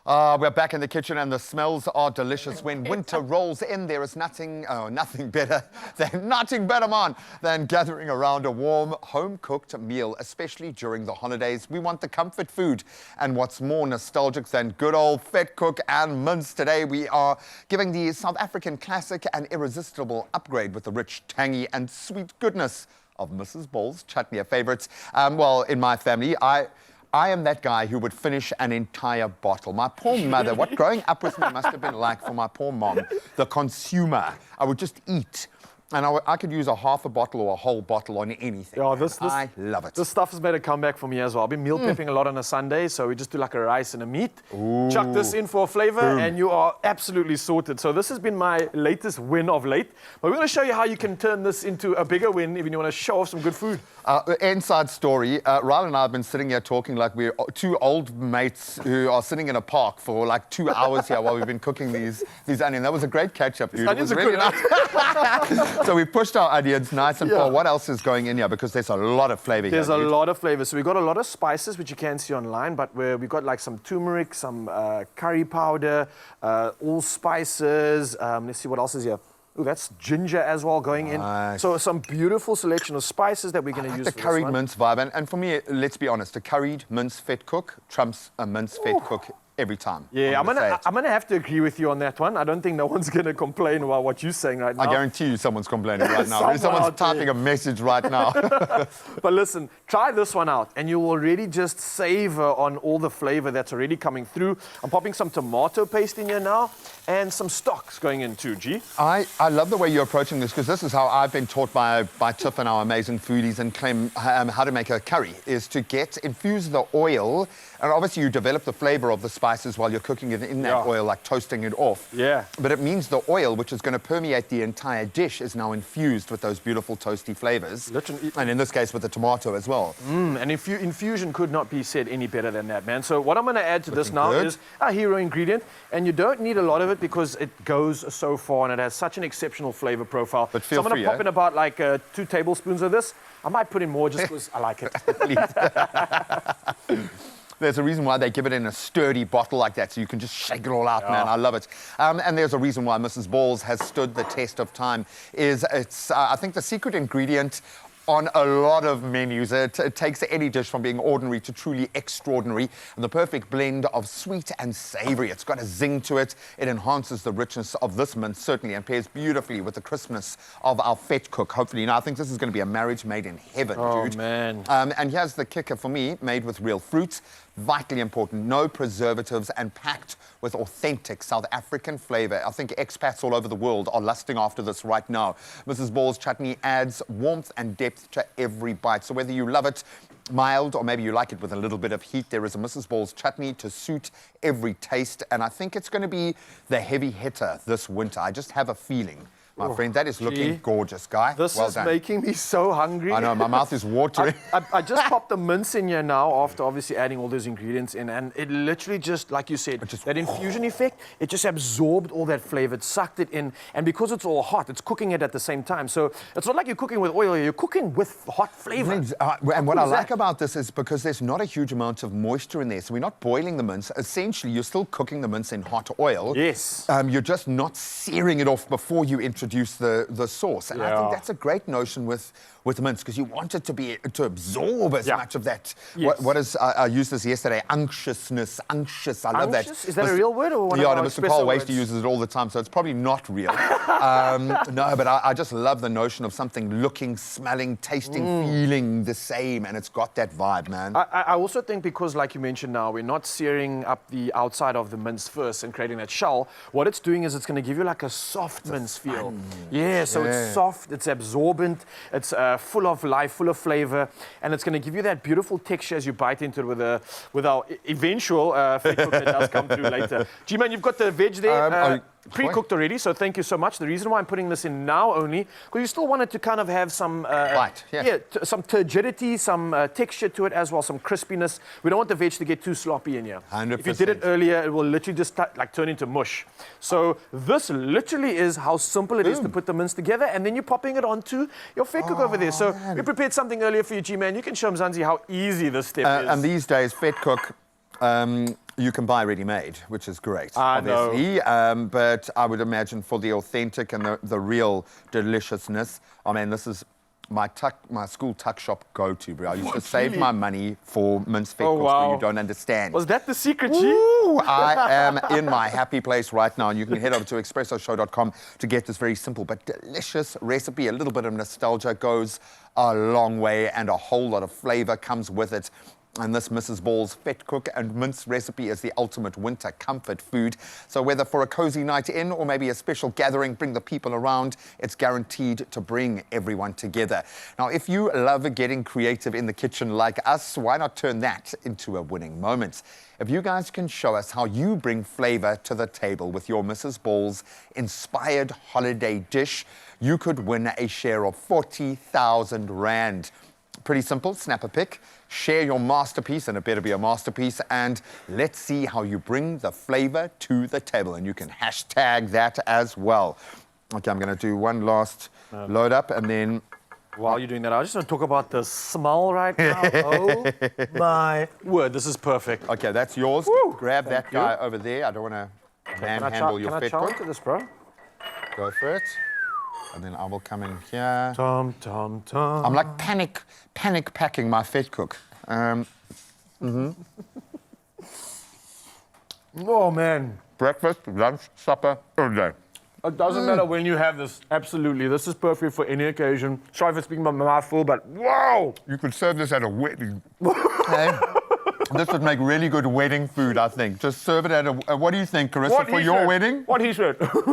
We're back in the kitchen and the smells are delicious. When winter rolls in, there is nothing better, man, than gathering around a warm, home-cooked meal, especially during the holidays. We want the comfort food. And what's more nostalgic than good old Vetkoek and Mince? Today we are giving the South African classic an irresistible upgrade with the rich, tangy and sweet goodness of Mrs. Ball's chutney, a favorite. Well, in my family, I am that guy who would finish an entire bottle. My poor mother, what growing up with me must have been like for my poor mom, the consumer. I would just eat. And I could use a half a bottle or a whole bottle on anything. Yeah, I love it. This stuff has made a comeback for me as well. I've been meal prepping a lot on a Sunday, so we just do like a rice and a meat. Ooh. Chuck this in for a flavor, and you are absolutely sorted. So this has been my latest win of late. But we're going to show you how you can turn this into a bigger win if you want to show off some good food. Inside story, Ryle and I have been sitting here talking like we're two old mates who are sitting in a park for like 2 hours here while we've been cooking these onions. That was a great catch-up, dude. Onions are really nice. So we pushed our onions nice and full. What else is going in here? Because there's a lot of flavor here. There's a lot of flavor. So we've got a lot of spices, which you can see online, but we've got like some turmeric, some curry powder, all spices. Let's see what else is here. Ooh, that's ginger as well going in. So some beautiful selection of spices that we're going to use the for curried this one. mince vibe. And for me, let's be honest, a curried mince Vetkoek trumps a mince Vetkoek every time. Yeah, I'm gonna have to agree with you on that one. I don't think no one's gonna complain about what you're saying right now. I guarantee you someone's complaining right now. Someone's typing a message right now. But listen, try this one out and you will already just savor on all the flavor that's already coming through. I'm popping some tomato paste in here now and some stocks going in too, G. I love the way you're approaching this because this is how I've been taught by Tiff and our amazing foodies and Clem how to make a curry, is to infuse the oil, and obviously you develop the flavor of the spices while you're cooking it in that oil, like toasting it off. Yeah. But it means the oil, which is going to permeate the entire dish, is now infused with those beautiful toasty flavors. Literally. And in this case, with the tomato as well. And infusion could not be said any better than that, man. So what I'm going to add to this now is our hero ingredient. And you don't need a lot of it because it goes so far and it has such an exceptional flavor profile. But feel so I'm going to pop in about like 2 tablespoons of this. I might put in more just because I like it. There's a reason why they give it in a sturdy bottle like that, so you can just shake it all out, man. I love it. And there's a reason why Mrs. Ball's has stood the test of time. It's I think the secret ingredient on a lot of menus. It takes any dish from being ordinary to truly extraordinary, and the perfect blend of sweet and savory. It's got a zing to it. It enhances the richness of this mince, certainly, and pairs beautifully with the crispness of our Vetkoek, hopefully. Now, I think this is going to be a marriage made in heaven, dude. Oh, man. And here's the kicker for me, made with real fruit. Vitally important, no preservatives and packed with authentic South African flavor. I think expats all over the world are lusting after this right now. Mrs. Ball's chutney adds warmth and depth to every bite. So whether you love it mild or maybe you like it with a little bit of heat, there is a Mrs. Ball's chutney to suit every taste. And I think it's going to be the heavy hitter this winter. I just have a feeling. My friend, that is looking gorgeous, Guy. This is making me so hungry. I know, my mouth is watering. I just popped the mince in here now after obviously adding all those ingredients in, and it literally just, like you said, that infusion effect, it just absorbed all that flavor, it sucked it in, and because it's all hot, it's cooking it at the same time. So it's not like you're cooking with oil, you're cooking with hot flavor. And what I like about this is because there's not a huge amount of moisture in there, so we're not boiling the mince. Essentially, you're still cooking the mince in hot oil. Yes. You're just not searing it off before you introduce the sauce, and I think that's a great notion with mince because you want it to absorb as much of that. Yes. What is I used this yesterday? Unctuousness, unctuous. I love that. Is that a real word or one no, of our Mr. Carl Wasty uses it all the time, so it's probably not real. No, but I just love the notion of something looking, smelling, tasting, feeling the same, and it's got that vibe, man. I also think because, like you mentioned now, we're not searing up the outside of the mince first and creating that shell. What it's doing is it's going to give you like a soft mince feel. Yeah, so it's soft, it's absorbent, it's full of life, full of flavor, and it's going to give you that beautiful texture as you bite into it with our eventual Vetkoek that does come through later. G-Man, you've got the veg there. Pre-cooked already, so thank you so much. The reason why I'm putting this in now only, because you still want it to kind of have some some turgidity, some texture to it as well, some crispiness. We don't want the veg to get too sloppy in here. 100%. If you did it earlier, it will literally just like turn into mush. So this literally is how simple it is to put the mince together, and then you're popping it onto your Vetkoek over there. So we prepared something earlier for you, G-Man. You can show Mzansi how easy this step is. And these days, Vetkoek You can buy ready-made, which is great, I know. obviously. But I would imagine for the authentic and the real deliciousness, I mean, this is my school tuck shop go-to, bro. I used to save my money for mince Vetkoeks, wow. but you don't understand. Was that the secret, G? Ooh, I am in my happy place right now, and you can head over to expressoshow.com to get this very simple but delicious recipe. A little bit of nostalgia goes a long way, and a whole lot of flavor comes with it. And this Mrs. Ball's Vetkoek and mince recipe is the ultimate winter comfort food. So whether for a cozy night in or maybe a special gathering, bring the people around, it's guaranteed to bring everyone together. Now, if you love getting creative in the kitchen like us, why not turn that into a winning moment? If you guys can show us how you bring flavor to the table with your Mrs. Ball's inspired holiday dish, you could win a share of 40,000 Rand. Pretty simple, snap a pic, share your masterpiece, and it better be a masterpiece, and let's see how you bring the flavor to the table. And you can hashtag that as well. Okay, I'm gonna do one last load up, and then... While you're doing that, I just want to talk about the smell right now. Oh my word, this is perfect. Okay, that's yours. Woo, Grab that guy over there. I don't wanna manhandle your Can I chow Vetkoek. into this, bro? Go for it. And then I will come in here. Tom, tom, tom. I'm like panic packing my Vetkoek. Oh, man. Breakfast, lunch, supper, all day. It doesn't matter when you have this. Absolutely. This is perfect for any occasion. Sorry for speaking my mouth full, but wow! You could serve this at a wedding. Okay? This would make really good wedding food, I think. Just serve it at a... what do you think, Carissa, for your wedding? What he said.